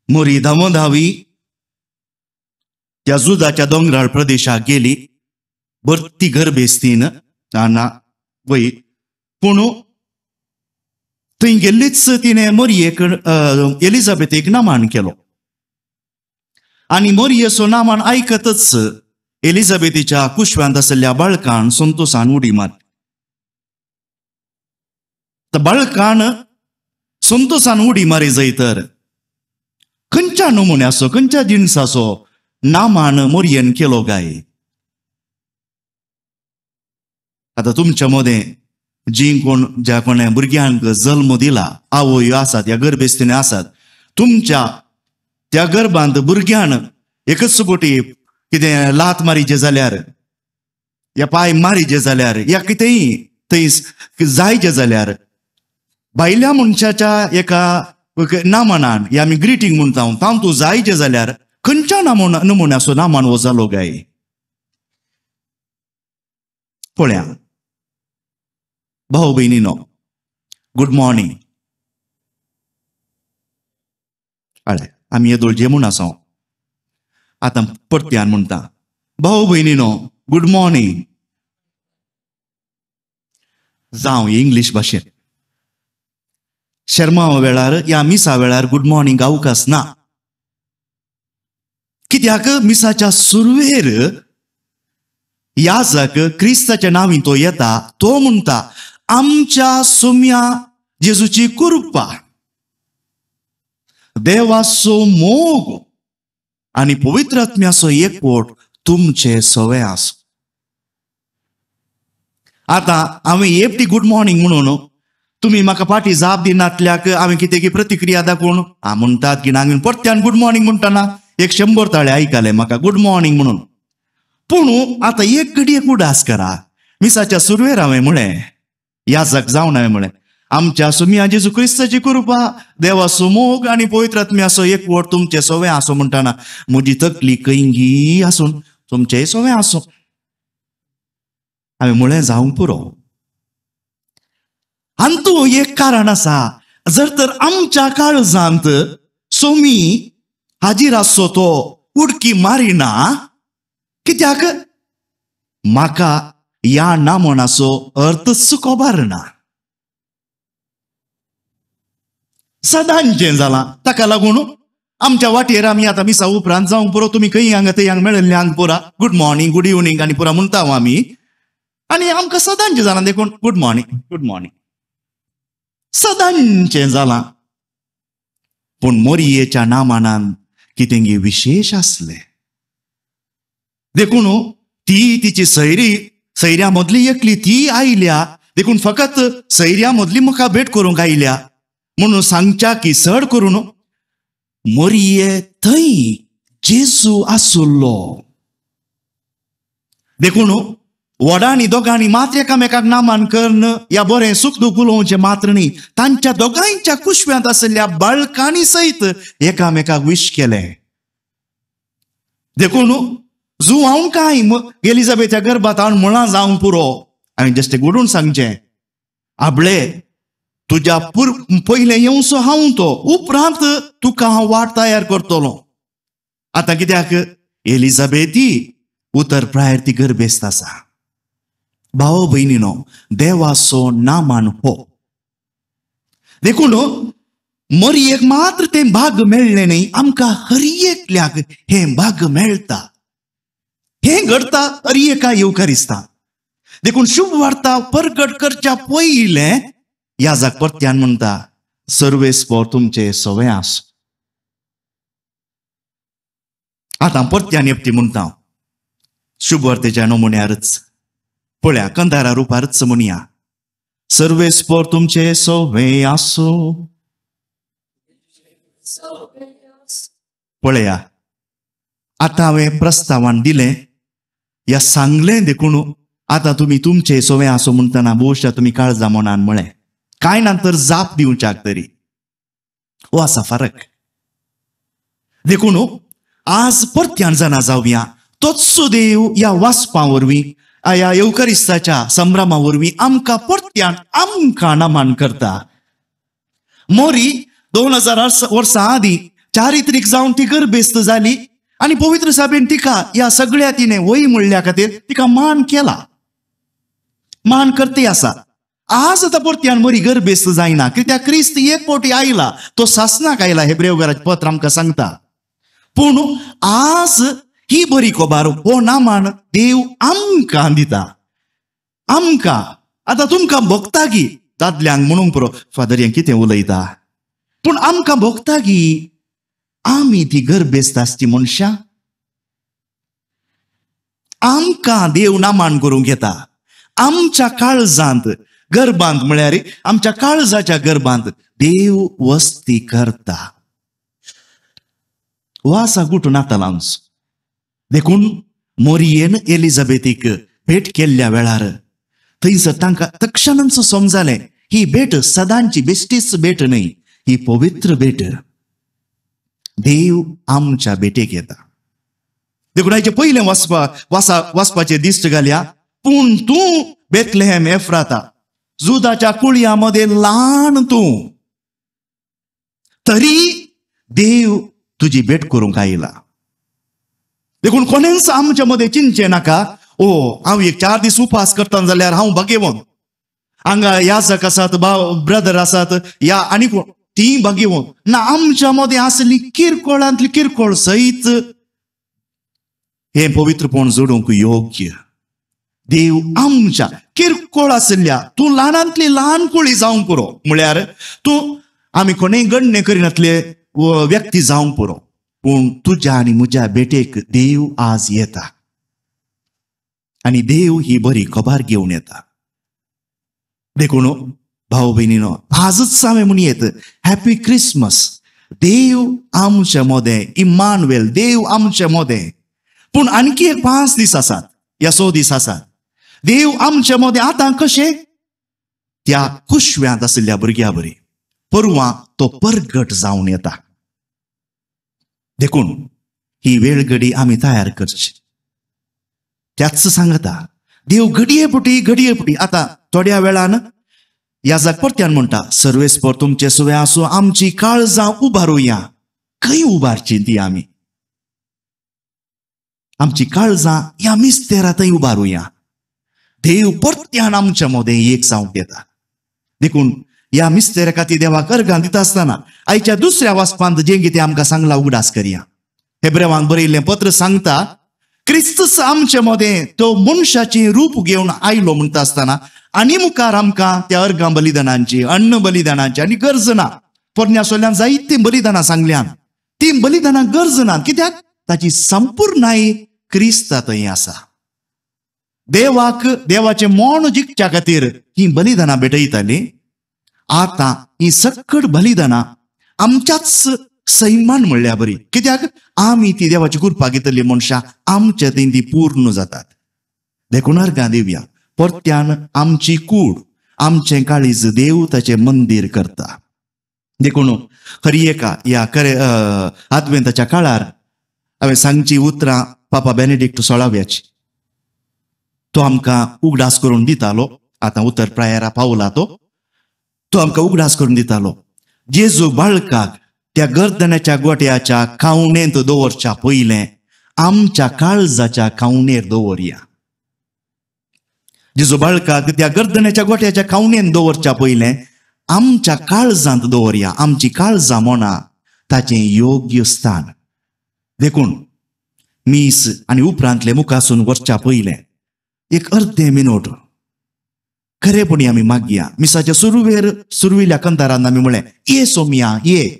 मोरी धामोधावी त्या जुदाच्या दोंगराळ प्रदेशात गेली. बरती घर बेस्तीन ना वय पूण थंय गेल्लीच तिने मोरयेक एलिझाबेथेक नामान केलो. आणि मोरयेचो नामान आयकतच एलिझाबेथीच्या कुशव्यांत आसलेल्या बाळकान संतोषान उडी मारली. बाळकान संतोषान उडी मारी जैतर खंयच्या नमुन्याचो खंयच्या जिन्साचो नामान मोरयेन केलो गाय. आता तुमच्या मदें जी कोण ज्या कोणे भुरग्यांक जल्म दिला आवयो आसात या गर्भेस्तीने आसात, तुमच्या त्या गर्भांत भुरग्यान एकच सुबोटी कितें लात मारीचे जाल्यार या पाय मारीचे जाल्यार या कितेंय थंय जायचे जाल्यार भायल्या मनशाच्या एका नामानान या आमी ग्रिटींग म्हणटा तांव तूं जायचे जाल्यार खंयच्या नमुन्याचो नामान हो जालो गाय. पळया भाऊ भयणीनो, गुड मॉर्निंग. अळे आमी येदोळचे म्हूण आसा. आतां परत्यान म्हणटा भाऊ भयणीनो गुड मॉर्निंग. जावं इंग्लीश भाशेन. शर्मा वेळार या मिसा वेळार गुड मॉर्निंग अवकाश ना. कित्याक मिसाच्या सुरवेर याजक क्रिस्ताच्या नांवी तो येता, तो म्हणटा आमच्या सोम्या जेजूची कृपा, देवाचो मोग आणि पवित्र आत्म्याचो एकवट तुमचे सवे आसो. आता हांवें एपटी गुड मॉर्निंग म्हणून तुम्ही म्हाका फाटी जाप दिनातल्याक हांवें कितें प्रतिक्रिया दाखोवन म्हणटात की हांवें परत्यान गुड मॉर्निंग म्हणटाना 100 ताळे आयकले म्हाका गुड मॉर्निंग म्हणून. पूण आता एक घडयेक उडास करा. मिसाच्या सुरवेर हांवें म्हळें याजक जावन हांवें म्हळें आमच्या सुम्या जेजू क्रिस्ताची कृपा, देवाचो मोग आणि पवित्र आत्म्याचो एकवट तुमचे सवे आसो म्हणटाना म्हजी तकली कैंगी आसून तुमचे सवे आसो हांवें म्हळें जावंक पुरो. आनी तूं एक कारण आसा. जर तर आमच्या काळजांत सोमी हाजीर आसो तो उडकी मारिना, कित्याक म्हाका या नामनाचो अर्थच खबर ना. सदांचें जालां. ताका लागून आमच्या वाटेर आमी आतां मिसा उपरांत जावंक पुरो तुमी खंय हांगा थंय हांगा मेळिल्ल्यांक पुरा गुड मॉर्निंग गुड इवनिंग आनी पुरा म्हणटा आमी. आनी आमकां सदांचें जालां देखून गुड मॉर्निंग गुड मॉर्निंग सदांचें जालां. पूण मोरयेच्या नामानान कितें विशेष आसलें देखून ती तिची सैऱ्या मदली एकली ती आयल्या देखून फकत सैऱ्या मदली म्हाका भेट करूंक आयल्या म्हणून सांगच्या की चड करून मोरये थंय जेजू आसलो. देखून वडांनी दोगांनी मात्र एकामेकाक नामान कर्ण या बरें सुख दूख उलोवचें मात्र न्ही, तांच्या दोगांयच्या कुशव्यांत आसलेल्या बाळकांनी सयत एकामेकाक विश केलें. देखून जुवांक काय एलिझाबेथच्या गर्भात हाडून म्हळां जावंक पुरो. हांवें जस्ट घडून सांगचें आबळे तुज्या पयलें येवचो हांव तो, उपरांत तुका हांव वाट तयार करतलो. आतां कित्याक एलिझाबेथी उतर प्रायर ती गर्भेस्त आसा. भाव भयणीनो, देवाचो नामान हो. देखून मोरयेक मात्र तें भाग मेळ्ळें न्ही, आमकां हर एकल्याक हें भाग मेळटा. हें घडता हर एका येवकारिस्तां. देखून शुभ वार्ता परगट करच्या पयलें याजक परत्यान म्हणटा सर्वेस्पर तुमचे सवे आसो. आतां परत्यान एपटी म्हणटा शुभ वार्तेच्या नमुन्यारच पळया कंदारा रुपारच म्हणया सर्वेस्पर तुमचे सवे आसो. पळया आतां हांवें प्रस्तावान दिलें या सांगलें देखून आतां तुमी तुमचे सवे आसो म्हणटना भोवशा तुमी काळजा मनान म्हळें कांय ना तर जाप दिवच्याक तरी हो आसा फरक. देखून आज परत्यान जाणा जावया तोच देव या वाचपा वरवीं या येवकारिस्ताच्या संभ्रमा वरवीं आमकां परत्यान आमकां नामान करता. मोरी 2000 वर्सां आदीं चारित्रीक जावन ती गर्भेस्त जाली आणि पवित्र सभेन तिका या सगळ्या तिने वय म्हणल्या खातीर तिका मान केला, मान करते आसा. आज आतां परत्यान मरी गर्भेस्त जायना, कित्याक क्रिस्त एक पोटी आयला, तो सासनाक आयला, हेब्रेयकाराचें पत्र आमकां सांगता. पूण आज ही बरी खबर हो नामान देव आमकां दिता. आमकां आतां तुमकां भोगता की दादल्यांक म्हणूंक पुरो फादर हें कितें उलयता, पूण आमकां भोगता की आमी ती गर्भेस्त आसची मनशां आमकां देव नामान करूंक येता. आमच्या काळजांत गर्भांत म्हळ्यार आमच्या काळजाच्या गर्भांत देव वस्ती करता. वासा कुठून नातालांच देखून मोरयेन एलिझाबेथीक भेट केल्ल्या वेळार थंयसर तांकां तक्षणच समजलें ही भेट सदांची बेश्टीच भेट न्हय, ही पवित्र भेट. देव आमच्या भेटेक येता. देखून हाचे पयलें वचपाचे दिश्ट घालया. पूण तूं बेथलेहेम एफ्राता, जुदाच्या कुळयामध्ये ल्हान तूं, तरी देव तुजी भेट करूंक आयला. देखून कोणेच आमच्या मध्ये चिंचे नाका ओ हांव एक 4 दीस उपास करता जाल्यार हांव भाग्यवान, हांगा याजक आसात, ब्रदर आसात, या आनी कोण ती भाग्यवान ना. आमच्या मध्ये असली किरकोळांतली किरकोळ सहित हे पवित्रपण जोडूंक योग्य. देव आमच्या किरकोळ आसल्या, तूं ल्हानांतली ल्हान कुळी जावंक पुरो, म्हळ्यार तूं आमी कोणेय गण्य करिनातले व्यक्ती जावंक पुरो, पूण तुज्या आनी म्हज्या बेटेक देव आज येता आनी देव ही बरी खबर घेवन येता. देखून भाऊ भयणीनो, आजच हांवें म्हूण येत हॅपी क्रिसमस. देव आमच्या मदें, इम्मानुएल, देव आमच्या मदें. पूण आणखी एक 5 दीस आसात या 6 दीस आसात. देव आमच्या मदें आतां कशें त्या कुशव्यांत आसलेल्या भुरग्या बरी परवां तो परगट जावन येता. देखून ही वेळ घडी आमी तयार करची. त्याच सांगता देव घडये पुटी आतां थोड्या वेळान याजक परत्यान म्हणटा सर्वेस्पर तुमचे सुवे आसूं, आमची काळजां उबारुया. खंय उबारची ती आमी? आमची काळजां ह्या मिस्तेरांतय उबारुया. देव परत्यान आमच्या मदें एक जावंक येता. देखून ह्या मिस्तेरा खातीर देवाक अर्गां दिता आसतना आयच्या दुसऱ्या वाचपांत जें कितें आमकां सांगलां उगडास करया. हेब्रेवांक बरयल्लें पत्र सांगता क्रिस्तस आमच्या मदें तो मनशाचें रूप घेवन आयलो म्हणटा आसतना आनी मुखार आमकां त्या अर्गां बलिदानांची, अन्न बलिदानांची आनी गरज ना. पोरण्या सोल्यान जायतीं बलिदानां सांगल्यान, ती बलिदानां गरज ना. कित्याक ताची संपूर्णाय क्रिस्तांत आसा. देवाक देवाचें मोण जिखच्या खातीर ही बलिदानां भेटयताली. आतां ही सकट बलिदानां आमच्याच सैमान म्हणल्या बरी, कित्याक आमी ती देवाची कृपा घेतली मनशां आमच्या थंय ती पूर्ण जातात. देखून अर्गां दिवया. परत्यान आमची कूड, आमचें काळीज देव ताचें मंदीर करता. देखून हरी एका या आदवेंताच्या काळार हांवें सांगची उतरां पापा बेनेडिक्ट 16व्याची तो आमकां उगडास करून दितालो. आतां उतर प्रायरा पावला तो आमकां उगडास करून दितालो. जेजू बाळकाक त्या गर्दनाच्या गोट्याच्या खावणेंत दवरच्या पयलें आमच्या काळजाच्या खावणेर दवरया. जेजू बाळकाक त्या गर्दनाच्या गोट्याच्या खावणेंत दवरच्या पयलें आमच्या काळजांत दवरया. आमची काळजां मोना ताचें योग्य स्थान. देखून मीस आनी उपरांतले मुखासून वरच्या पयलें एक अर्धे मिनट खरेपणी आमी मागया. मिसाच्या सुरविल्या कंतारान आमी म्हळें ये सोमिया ये.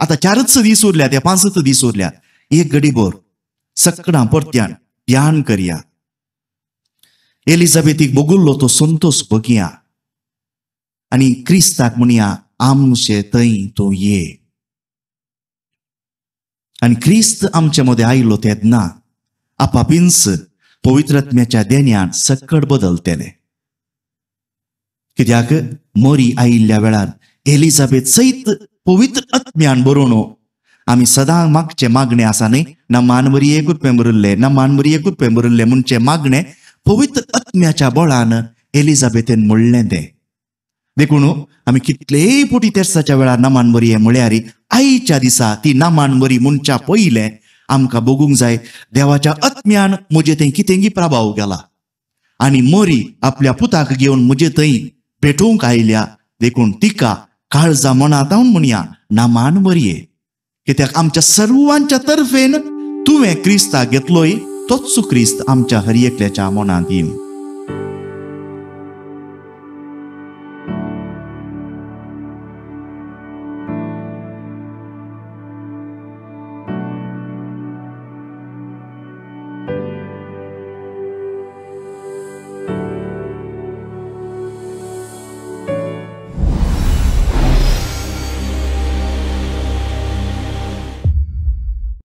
आतां 4च दीस उरल्यात, 5च दीस उरल्यात. एक घडीभर सकाळां परत्यान ध्यान करया. एलिझाबेथीक बगुल्लो तो संतोष बगया आनी क्रिस्ताक म्हणया आमचे थंय तो ये. आनी क्रिस्त आमचे मदें आयलो तेन्ना आपापिन्स पवित्रात्म्याच्या देण्यान सकट बदलतले. कित्याक मोरी आयिल्ल्या वेळार एलिझाबेथ सयत पवित्र आत्म्यान बरोवन आमी सदां मागचे मागणे आसा न्ही, ना मानवरी एक रुपये बरयल्ले, ना मानवरी एक रुपये बरयल्ले म्हणचे मागणे पवित्र आत्म्याच्या बळान एलिझाबेथेन म्हणलें तें. देखून आमी कितलेय पोटी तेर्साच्या वेळार नामान बरी हे म्हळ्यार आयच्या दिसा ती नामान बरी मनच्या पयले आमकां बगूंक जाय देवाच्या आत्म्यान म्हजे थंय कितेंगी प्रभाव केला आनी मरी आपल्या पुताक घेवन म्हजे थंय भेटोवंक आयल्या. देखून तिका काळजा मनांतावन म्हणया नामान बरये, कित्याक आमच्या सर्वांच्या तर्फेन तुवें क्रिस्ताक घेतलोय तोच क्रिस्त आमच्या हर एकल्याच्या मनांत येवन.